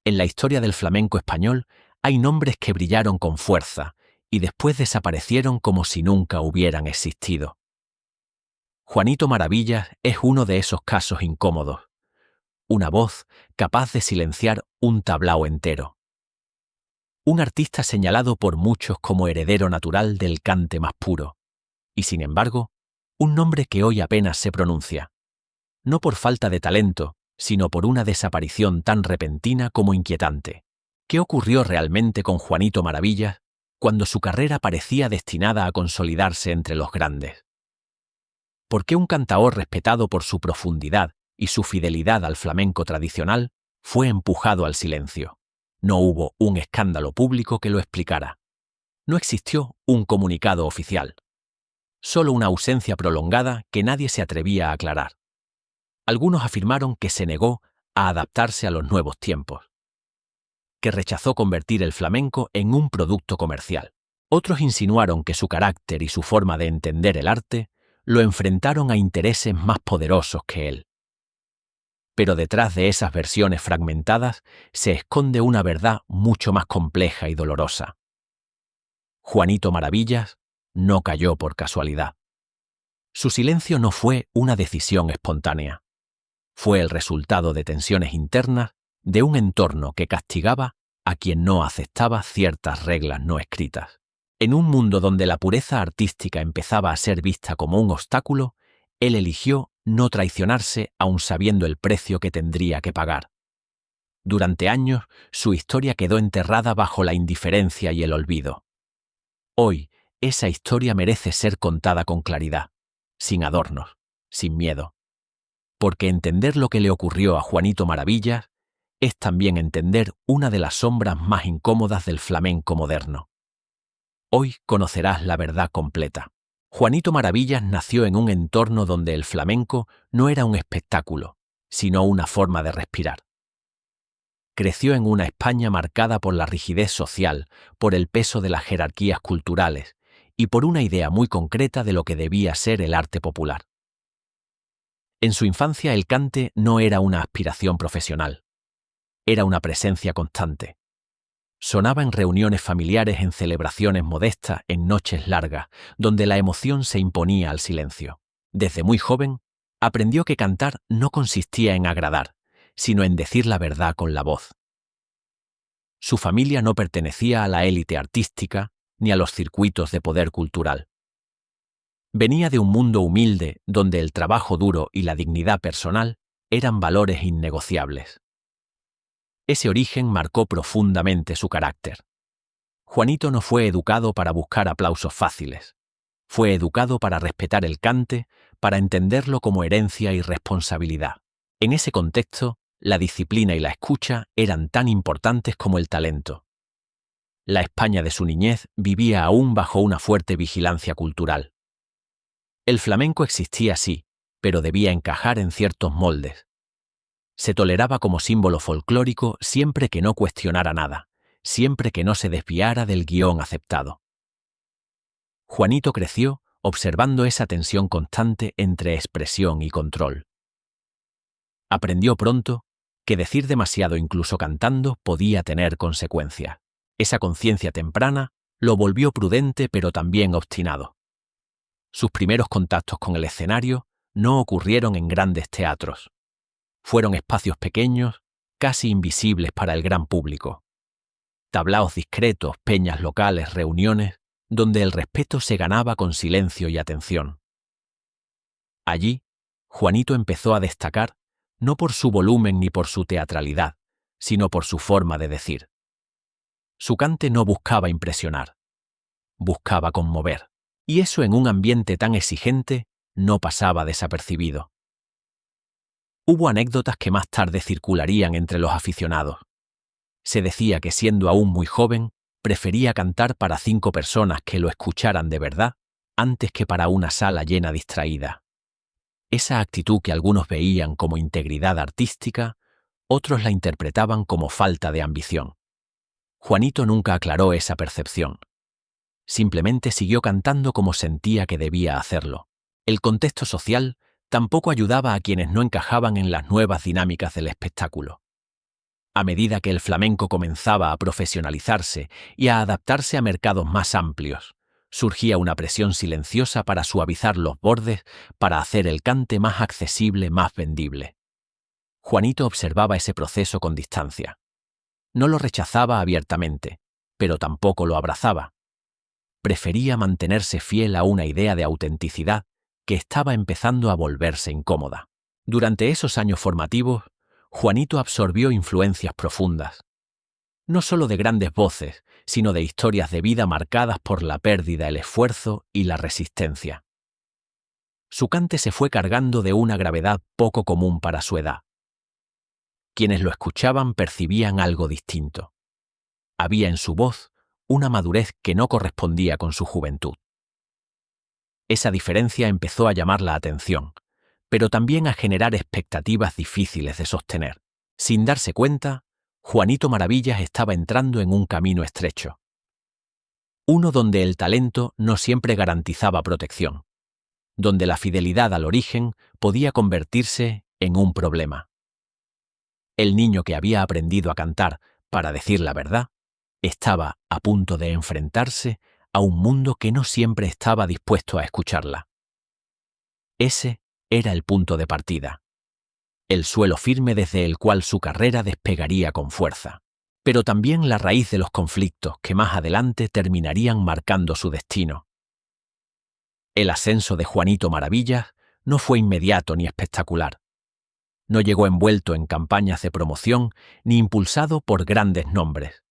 En la historia del flamenco español hay nombres que brillaron con fuerza y después desaparecieron como si nunca hubieran existido. Juanito Maravillas es uno de esos casos incómodos. Una voz capaz de silenciar un tablao entero. Un artista señalado por muchos como heredero natural del cante más puro. Y sin embargo, un nombre que hoy apenas se pronuncia. No por falta de talento, sino por una desaparición tan repentina como inquietante. ¿Qué ocurrió realmente con Juanito Maravillas cuando su carrera parecía destinada a consolidarse entre los grandes? ¿Por qué un cantaor respetado por su profundidad y su fidelidad al flamenco tradicional fue empujado al silencio? No hubo un escándalo público que lo explicara. No existió un comunicado oficial. Solo una ausencia prolongada que nadie se atrevía a aclarar. Algunos afirmaron que se negó a adaptarse a los nuevos tiempos, que rechazó convertir el flamenco en un producto comercial. Otros insinuaron que su carácter y su forma de entender el arte lo enfrentaron a intereses más poderosos que él. Pero detrás de esas versiones fragmentadas se esconde una verdad mucho más compleja y dolorosa. Juanito Maravillas no cayó por casualidad. Su silencio no fue una decisión espontánea. Fue el resultado de tensiones internas de un entorno que castigaba a quien no aceptaba ciertas reglas no escritas. En un mundo donde la pureza artística empezaba a ser vista como un obstáculo, él eligió no traicionarse aun sabiendo el precio que tendría que pagar. Durante años, su historia quedó enterrada bajo la indiferencia y el olvido. Hoy, esa historia merece ser contada con claridad, sin adornos, sin miedo. Porque entender lo que le ocurrió a Juanito Maravillas es también entender una de las sombras más incómodas del flamenco moderno. Hoy conocerás la verdad completa. Juanito Maravillas nació en un entorno donde el flamenco no era un espectáculo, sino una forma de respirar. Creció en una España marcada por la rigidez social, por el peso de las jerarquías culturales y por una idea muy concreta de lo que debía ser el arte popular. En su infancia el cante no era una aspiración profesional, era una presencia constante. Sonaba en reuniones familiares, en celebraciones modestas, en noches largas, donde la emoción se imponía al silencio. Desde muy joven, aprendió que cantar no consistía en agradar, sino en decir la verdad con la voz. Su familia no pertenecía a la élite artística ni a los circuitos de poder cultural. Venía de un mundo humilde donde el trabajo duro y la dignidad personal eran valores innegociables. Ese origen marcó profundamente su carácter. Juanito no fue educado para buscar aplausos fáciles. Fue educado para respetar el cante, para entenderlo como herencia y responsabilidad. En ese contexto, la disciplina y la escucha eran tan importantes como el talento. La España de su niñez vivía aún bajo una fuerte vigilancia cultural. El flamenco existía sí, pero debía encajar en ciertos moldes. Se toleraba como símbolo folclórico siempre que no cuestionara nada, siempre que no se desviara del guión aceptado. Juanito creció observando esa tensión constante entre expresión y control. Aprendió pronto que decir demasiado incluso cantando podía tener consecuencias. Esa conciencia temprana lo volvió prudente pero también obstinado. Sus primeros contactos con el escenario no ocurrieron en grandes teatros. Fueron espacios pequeños, casi invisibles para el gran público. Tablaos discretos, peñas locales, reuniones, donde el respeto se ganaba con silencio y atención. Allí, Juanito empezó a destacar no por su volumen ni por su teatralidad, sino por su forma de decir. Su cante no buscaba impresionar, buscaba conmover. Y eso en un ambiente tan exigente no pasaba desapercibido. Hubo anécdotas que más tarde circularían entre los aficionados. Se decía que siendo aún muy joven, prefería cantar para 5 personas que lo escucharan de verdad antes que para una sala llena distraída. Esa actitud que algunos veían como integridad artística, otros la interpretaban como falta de ambición. Juanito nunca aclaró esa percepción. Simplemente siguió cantando como sentía que debía hacerlo. El contexto social tampoco ayudaba a quienes no encajaban en las nuevas dinámicas del espectáculo. A medida que el flamenco comenzaba a profesionalizarse y a adaptarse a mercados más amplios, surgía una presión silenciosa para suavizar los bordes, para hacer el cante más accesible, más vendible. Juanito observaba ese proceso con distancia. No lo rechazaba abiertamente, pero tampoco lo abrazaba. Prefería mantenerse fiel a una idea de autenticidad que estaba empezando a volverse incómoda. Durante esos años formativos, Juanito absorbió influencias profundas, no solo de grandes voces, sino de historias de vida marcadas por la pérdida, el esfuerzo y la resistencia. Su cante se fue cargando de una gravedad poco común para su edad. Quienes lo escuchaban percibían algo distinto. Había en su voz una madurez que no correspondía con su juventud. Esa diferencia empezó a llamar la atención, pero también a generar expectativas difíciles de sostener. Sin darse cuenta, Juanito Maravillas estaba entrando en un camino estrecho. Uno donde el talento no siempre garantizaba protección, donde la fidelidad al origen podía convertirse en un problema. El niño que había aprendido a cantar, para decir la verdad, estaba a punto de enfrentarse a un mundo que no siempre estaba dispuesto a escucharla. Ese era el punto de partida, el suelo firme desde el cual su carrera despegaría con fuerza, pero también la raíz de los conflictos que más adelante terminarían marcando su destino. El ascenso de Juanito Maravillas no fue inmediato ni espectacular. No llegó envuelto en campañas de promoción ni impulsado por grandes nombres.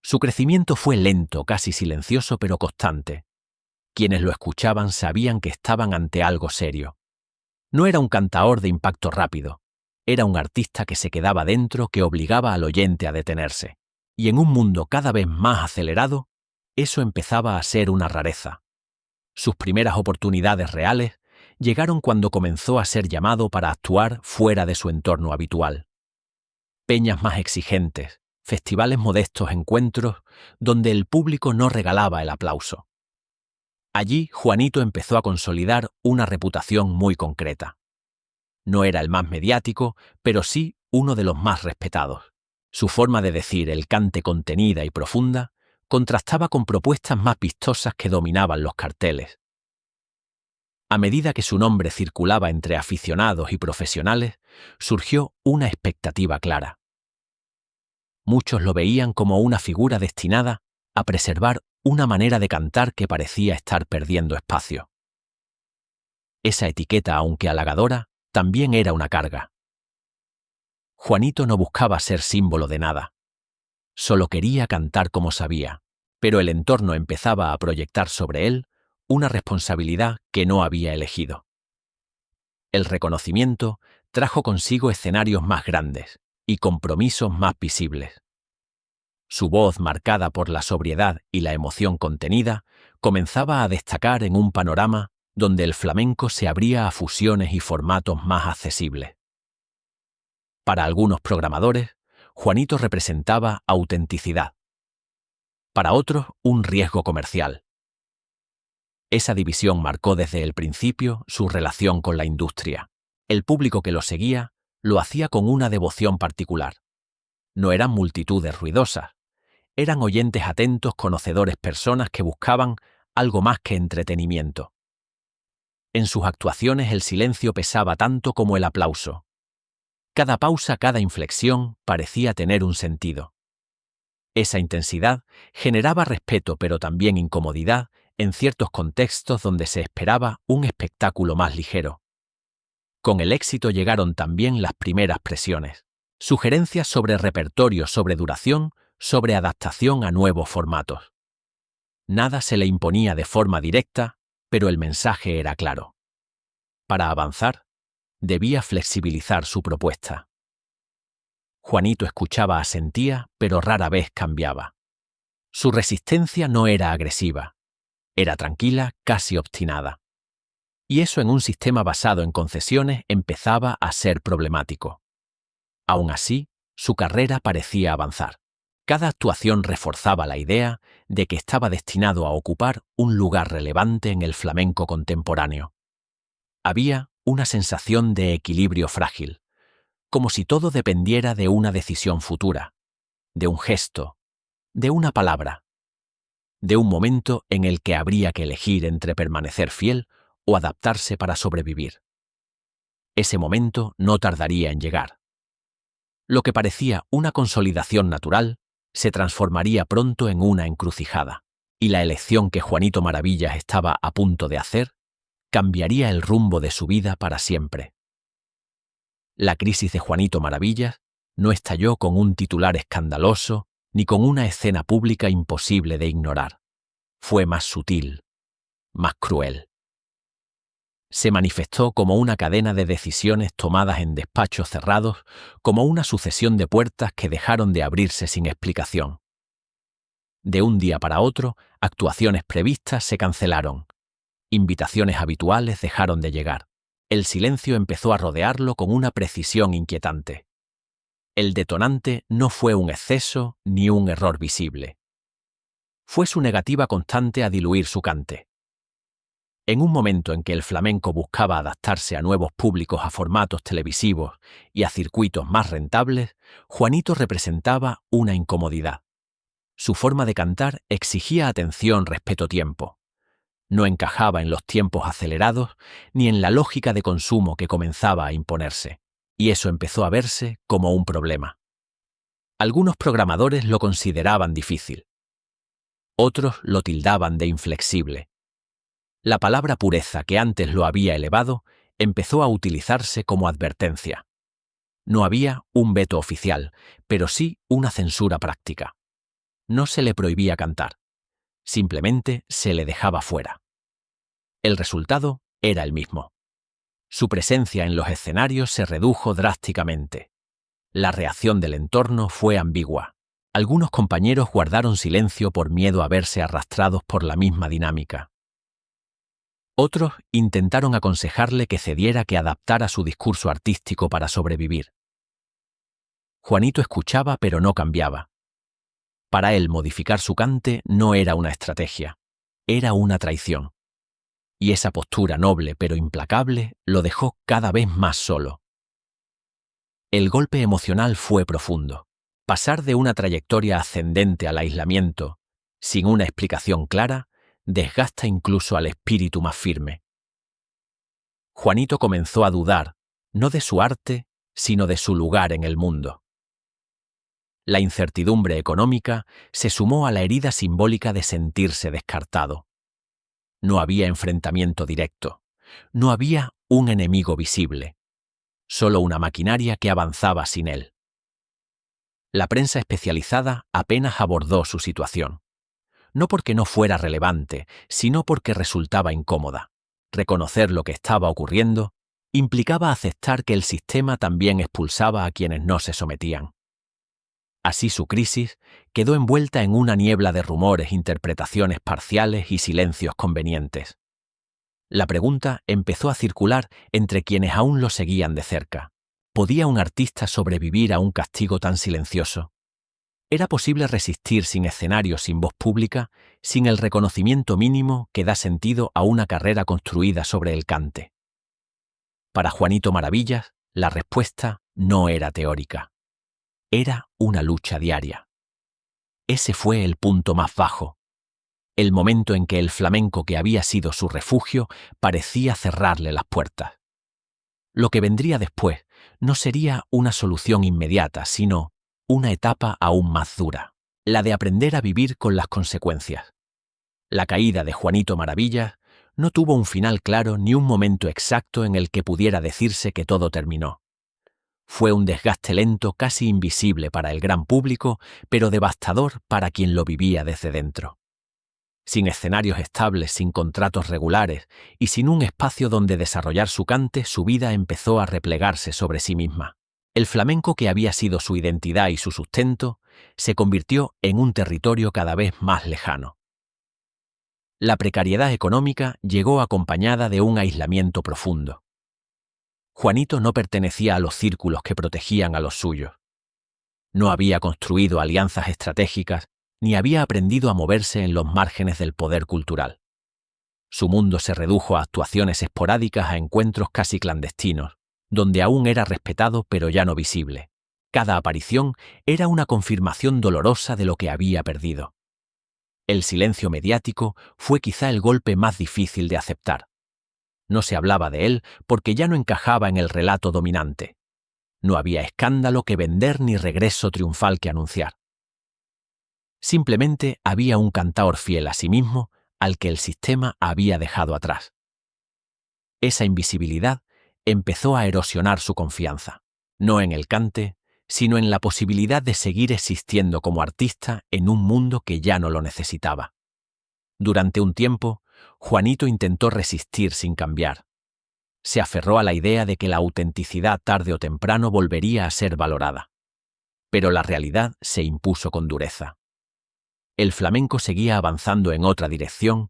Su crecimiento fue lento, casi silencioso, pero constante. Quienes lo escuchaban sabían que estaban ante algo serio. No era un cantaor de impacto rápido, era un artista que se quedaba dentro, que obligaba al oyente a detenerse. Y en un mundo cada vez más acelerado, eso empezaba a ser una rareza. Sus primeras oportunidades reales llegaron cuando comenzó a ser llamado para actuar fuera de su entorno habitual. Peñas más exigentes, festivales modestos, encuentros donde el público no regalaba el aplauso. Allí, Juanito empezó a consolidar una reputación muy concreta. No era el más mediático, pero sí uno de los más respetados. Su forma de decir, el cante contenida y profunda, contrastaba con propuestas más vistosas que dominaban los carteles. A medida que su nombre circulaba entre aficionados y profesionales, surgió una expectativa clara. Muchos lo veían como una figura destinada a preservar una manera de cantar que parecía estar perdiendo espacio. Esa etiqueta, aunque halagadora, también era una carga. Juanito no buscaba ser símbolo de nada. Solo quería cantar como sabía, pero el entorno empezaba a proyectar sobre él una responsabilidad que no había elegido. El reconocimiento trajo consigo escenarios más grandes y compromisos más visibles. Su voz, marcada por la sobriedad y la emoción contenida, comenzaba a destacar en un panorama donde el flamenco se abría a fusiones y formatos más accesibles. Para algunos programadores, Juanito representaba autenticidad. Para otros, un riesgo comercial. Esa división marcó desde el principio su relación con la industria. El público que lo seguía lo hacía con una devoción particular. No eran multitudes ruidosas. Eran oyentes atentos, conocedores, personas que buscaban algo más que entretenimiento. En sus actuaciones el silencio pesaba tanto como el aplauso. Cada pausa, cada inflexión parecía tener un sentido. Esa intensidad generaba respeto, pero también incomodidad en ciertos contextos donde se esperaba un espectáculo más ligero. Con el éxito llegaron también las primeras presiones, sugerencias sobre repertorio, sobre duración, sobre adaptación a nuevos formatos. Nada se le imponía de forma directa, pero el mensaje era claro. Para avanzar, debía flexibilizar su propuesta. Juanito escuchaba, asentía, pero rara vez cambiaba. Su resistencia no era agresiva, era tranquila, casi obstinada. Y eso en un sistema basado en concesiones empezaba a ser problemático. Aún así, su carrera parecía avanzar. Cada actuación reforzaba la idea de que estaba destinado a ocupar un lugar relevante en el flamenco contemporáneo. Había una sensación de equilibrio frágil, como si todo dependiera de una decisión futura, de un gesto, de una palabra, de un momento en el que habría que elegir entre permanecer fiel o adaptarse para sobrevivir. Ese momento no tardaría en llegar. Lo que parecía una consolidación natural se transformaría pronto en una encrucijada, y la elección que Juanito Maravillas estaba a punto de hacer cambiaría el rumbo de su vida para siempre. La crisis de Juanito Maravillas no estalló con un titular escandaloso ni con una escena pública imposible de ignorar. Fue más sutil, más cruel. Se manifestó como una cadena de decisiones tomadas en despachos cerrados, como una sucesión de puertas que dejaron de abrirse sin explicación. De un día para otro, actuaciones previstas se cancelaron. Invitaciones habituales dejaron de llegar. El silencio empezó a rodearlo con una precisión inquietante. El detonante no fue un exceso ni un error visible. Fue su negativa constante a diluir su cante. En un momento en que el flamenco buscaba adaptarse a nuevos públicos, a formatos televisivos y a circuitos más rentables, Juanito representaba una incomodidad. Su forma de cantar exigía atención respecto tiempo. No encajaba en los tiempos acelerados ni en la lógica de consumo que comenzaba a imponerse, y eso empezó a verse como un problema. Algunos programadores lo consideraban difícil. Otros lo tildaban de inflexible. La palabra pureza, que antes lo había elevado, empezó a utilizarse como advertencia. No había un veto oficial, pero sí una censura práctica. No se le prohibía cantar. Simplemente se le dejaba fuera. El resultado era el mismo. Su presencia en los escenarios se redujo drásticamente. La reacción del entorno fue ambigua. Algunos compañeros guardaron silencio por miedo a verse arrastrados por la misma dinámica. Otros intentaron aconsejarle que cediera, que adaptara su discurso artístico para sobrevivir. Juanito escuchaba pero no cambiaba. Para él, modificar su cante no era una estrategia, era una traición. Y esa postura noble pero implacable lo dejó cada vez más solo. El golpe emocional fue profundo. Pasar de una trayectoria ascendente al aislamiento, sin una explicación clara, desgasta incluso al espíritu más firme. Juanito comenzó a dudar, no de su arte, sino de su lugar en el mundo. La incertidumbre económica se sumó a la herida simbólica de sentirse descartado. No había enfrentamiento directo, no había un enemigo visible, solo una maquinaria que avanzaba sin él. La prensa especializada apenas abordó su situación. No porque no fuera relevante, sino porque resultaba incómoda. Reconocer lo que estaba ocurriendo implicaba aceptar que el sistema también expulsaba a quienes no se sometían. Así su crisis quedó envuelta en una niebla de rumores, interpretaciones parciales y silencios convenientes. La pregunta empezó a circular entre quienes aún lo seguían de cerca. ¿Podía un artista sobrevivir a un castigo tan silencioso? ¿Era posible resistir sin escenario, sin voz pública, sin el reconocimiento mínimo que da sentido a una carrera construida sobre el cante? Para Juanito Maravillas, la respuesta no era teórica. Era una lucha diaria. Ese fue el punto más bajo. El momento en que el flamenco, que había sido su refugio, parecía cerrarle las puertas. Lo que vendría después no sería una solución inmediata, sino una etapa aún más dura, la de aprender a vivir con las consecuencias. La caída de Juanito Maravillas no tuvo un final claro ni un momento exacto en el que pudiera decirse que todo terminó. Fue un desgaste lento, casi invisible para el gran público, pero devastador para quien lo vivía desde dentro. Sin escenarios estables, sin contratos regulares y sin un espacio donde desarrollar su cante, su vida empezó a replegarse sobre sí misma. El flamenco, que había sido su identidad y su sustento, se convirtió en un territorio cada vez más lejano. La precariedad económica llegó acompañada de un aislamiento profundo. Juanito no pertenecía a los círculos que protegían a los suyos. No había construido alianzas estratégicas ni había aprendido a moverse en los márgenes del poder cultural. Su mundo se redujo a actuaciones esporádicas, a encuentros casi clandestinos, donde aún era respetado pero ya no visible. Cada aparición era una confirmación dolorosa de lo que había perdido. El silencio mediático fue quizá el golpe más difícil de aceptar. No se hablaba de él porque ya no encajaba en el relato dominante. No había escándalo que vender ni regreso triunfal que anunciar. Simplemente había un cantaor fiel a sí mismo al que el sistema había dejado atrás. Esa invisibilidad empezó a erosionar su confianza, no en el cante, sino en la posibilidad de seguir existiendo como artista en un mundo que ya no lo necesitaba. Durante un tiempo, Juanito intentó resistir sin cambiar. Se aferró a la idea de que la autenticidad tarde o temprano volvería a ser valorada. Pero la realidad se impuso con dureza. El flamenco seguía avanzando en otra dirección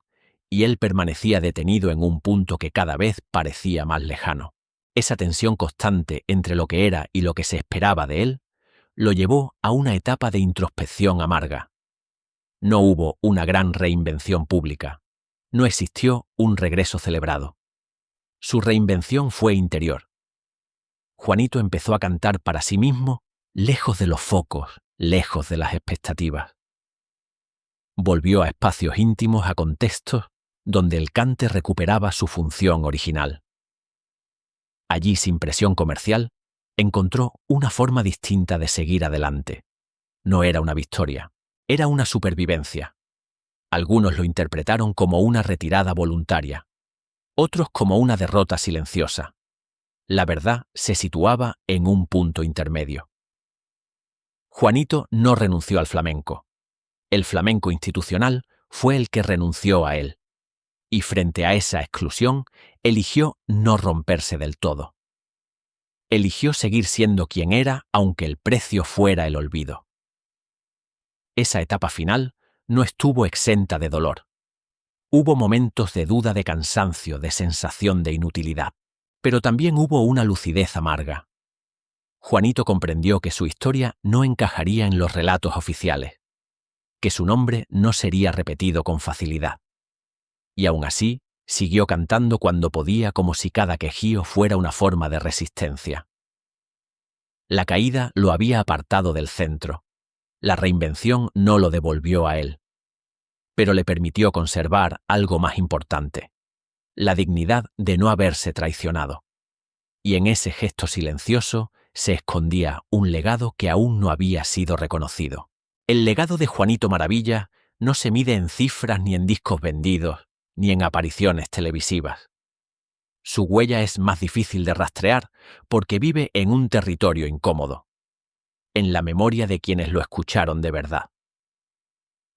y él permanecía detenido en un punto que cada vez parecía más lejano. Esa tensión constante entre lo que era y lo que se esperaba de él lo llevó a una etapa de introspección amarga. No hubo una gran reinvención pública. No existió un regreso celebrado. Su reinvención fue interior. Juanito empezó a cantar para sí mismo, lejos de los focos, lejos de las expectativas. Volvió a espacios íntimos, a contextos donde el cante recuperaba su función original. Allí, sin presión comercial, encontró una forma distinta de seguir adelante. No era una victoria, era una supervivencia. Algunos lo interpretaron como una retirada voluntaria, otros como una derrota silenciosa. La verdad se situaba en un punto intermedio. Juanito no renunció al flamenco. El flamenco institucional fue el que renunció a él. Y frente a esa exclusión, eligió no romperse del todo. Eligió seguir siendo quien era, aunque el precio fuera el olvido. Esa etapa final no estuvo exenta de dolor. Hubo momentos de duda, de cansancio, de sensación de inutilidad. Pero también hubo una lucidez amarga. Juanito comprendió que su historia no encajaría en los relatos oficiales, que su nombre no sería repetido con facilidad. Y aún así, siguió cantando cuando podía, como si cada quejío fuera una forma de resistencia. La caída lo había apartado del centro. La reinvención no lo devolvió a él, pero le permitió conservar algo más importante: la dignidad de no haberse traicionado. Y en ese gesto silencioso se escondía un legado que aún no había sido reconocido. El legado de Juanito Maravilla no se mide en cifras ni en discos vendidos, ni en apariciones televisivas. Su huella es más difícil de rastrear porque vive en un territorio incómodo, en la memoria de quienes lo escucharon de verdad.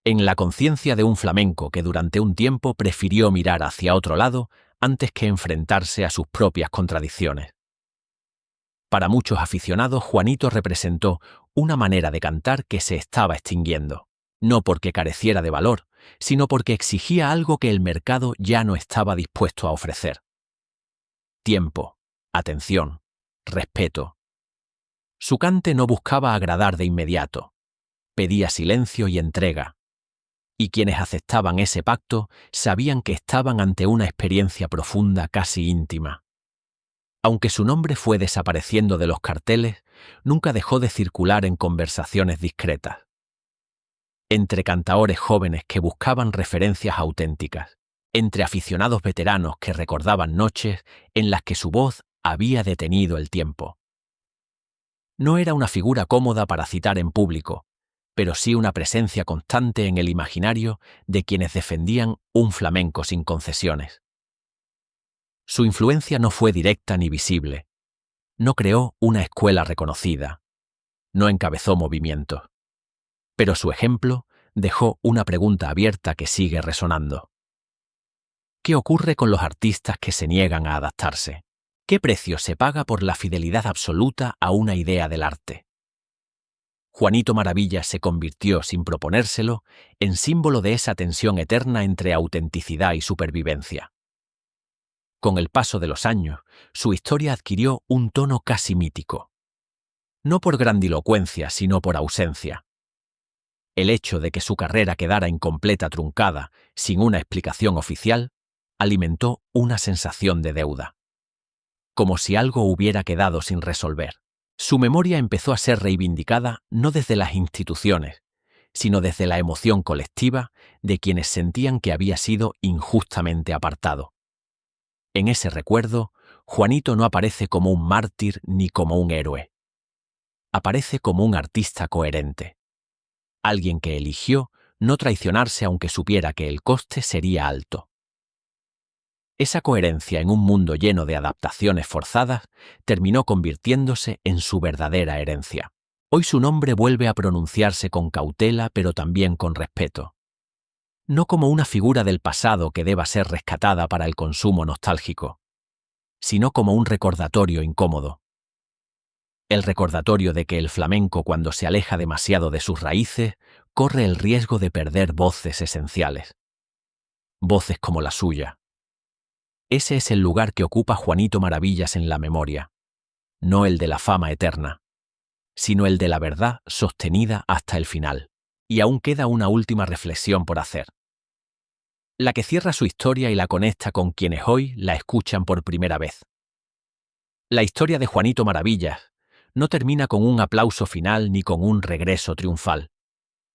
En la conciencia de un flamenco que durante un tiempo prefirió mirar hacia otro lado antes que enfrentarse a sus propias contradicciones. Para muchos aficionados, Juanito representó una manera de cantar que se estaba extinguiendo, no porque careciera de valor, sino porque exigía algo que el mercado ya no estaba dispuesto a ofrecer: tiempo, atención, respeto. Su cante no buscaba agradar de inmediato, pedía silencio y entrega, y quienes aceptaban ese pacto sabían que estaban ante una experiencia profunda, casi íntima. Aunque su nombre fue desapareciendo de los carteles, nunca dejó de circular en conversaciones discretas. Entre cantaores jóvenes que buscaban referencias auténticas, entre aficionados veteranos que recordaban noches en las que su voz había detenido el tiempo. No era una figura cómoda para citar en público, pero sí una presencia constante en el imaginario de quienes defendían un flamenco sin concesiones. Su influencia no fue directa ni visible. No creó una escuela reconocida. No encabezó movimientos. Pero su ejemplo dejó una pregunta abierta que sigue resonando. ¿Qué ocurre con los artistas que se niegan a adaptarse? ¿Qué precio se paga por la fidelidad absoluta a una idea del arte? Juanito Maravilla se convirtió, sin proponérselo, en símbolo de esa tensión eterna entre autenticidad y supervivencia. Con el paso de los años, su historia adquirió un tono casi mítico. No por grandilocuencia, sino por ausencia. El hecho de que su carrera quedara incompleta, truncada, sin una explicación oficial, alimentó una sensación de deuda. como si algo hubiera quedado sin resolver. Su memoria empezó a ser reivindicada no desde las instituciones, sino desde la emoción colectiva de quienes sentían que había sido injustamente apartado. En ese recuerdo, Juanito no aparece como un mártir ni como un héroe. Aparece como un artista coherente. Alguien que eligió no traicionarse aunque supiera que el coste sería alto. Esa coherencia en un mundo lleno de adaptaciones forzadas terminó convirtiéndose en su verdadera herencia. Hoy su nombre vuelve a pronunciarse con cautela pero también con respeto. No como una figura del pasado que deba ser rescatada para el consumo nostálgico, sino como un recordatorio incómodo. El recordatorio de que el flamenco, cuando se aleja demasiado de sus raíces, corre el riesgo de perder voces esenciales. Voces como la suya. Ese es el lugar que ocupa Juanito Maravillas en la memoria, no el de la fama eterna, sino el de la verdad sostenida hasta el final. Y aún queda una última reflexión por hacer, la que cierra su historia y la conecta con quienes hoy la escuchan por primera vez. La historia de Juanito Maravillas no termina con un aplauso final ni con un regreso triunfal.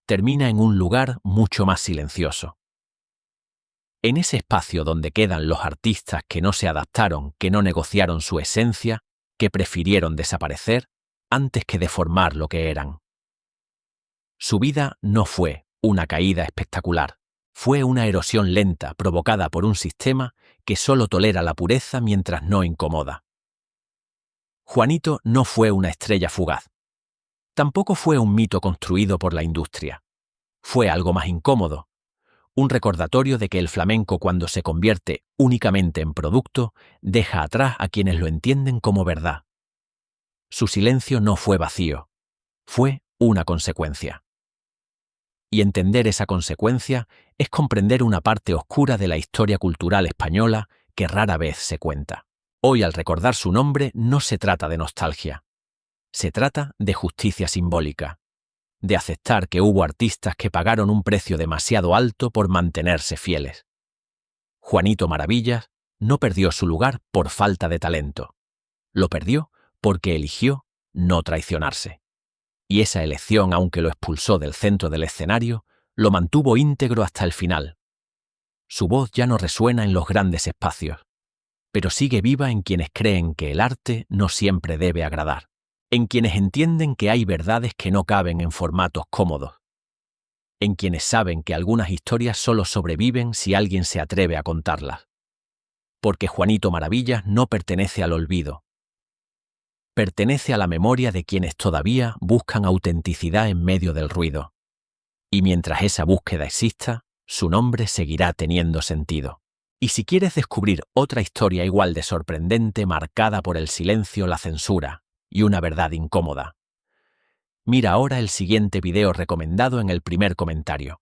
Termina en un lugar mucho más silencioso. En ese espacio donde quedan los artistas que no se adaptaron, que no negociaron su esencia, que prefirieron desaparecer antes que deformar lo que eran. Su vida no fue una caída espectacular, fue una erosión lenta provocada por un sistema que solo tolera la pureza mientras no incomoda. Juanito no fue una estrella fugaz. Tampoco fue un mito construido por la industria. Fue algo más incómodo. Un recordatorio de que el flamenco, cuando se convierte únicamente en producto, deja atrás a quienes lo entienden como verdad. Su silencio no fue vacío, fue una consecuencia. Y entender esa consecuencia es comprender una parte oscura de la historia cultural española que rara vez se cuenta. Hoy, al recordar su nombre, no se trata de nostalgia. Se trata de justicia simbólica, de aceptar que hubo artistas que pagaron un precio demasiado alto por mantenerse fieles. Juanito Maravillas no perdió su lugar por falta de talento. Lo perdió porque eligió no traicionarse. Y esa elección, aunque lo expulsó del centro del escenario, lo mantuvo íntegro hasta el final. Su voz ya no resuena en los grandes espacios, pero sigue viva en quienes creen que el arte no siempre debe agradar, en quienes entienden que hay verdades que no caben en formatos cómodos, en quienes saben que algunas historias solo sobreviven si alguien se atreve a contarlas. Porque Juanito Maravillas no pertenece al olvido. Pertenece a la memoria de quienes todavía buscan autenticidad en medio del ruido. Y mientras esa búsqueda exista, su nombre seguirá teniendo sentido. Y si quieres descubrir otra historia igual de sorprendente, marcada por el silencio, la censura y una verdad incómoda, mira ahora el siguiente video recomendado en el primer comentario.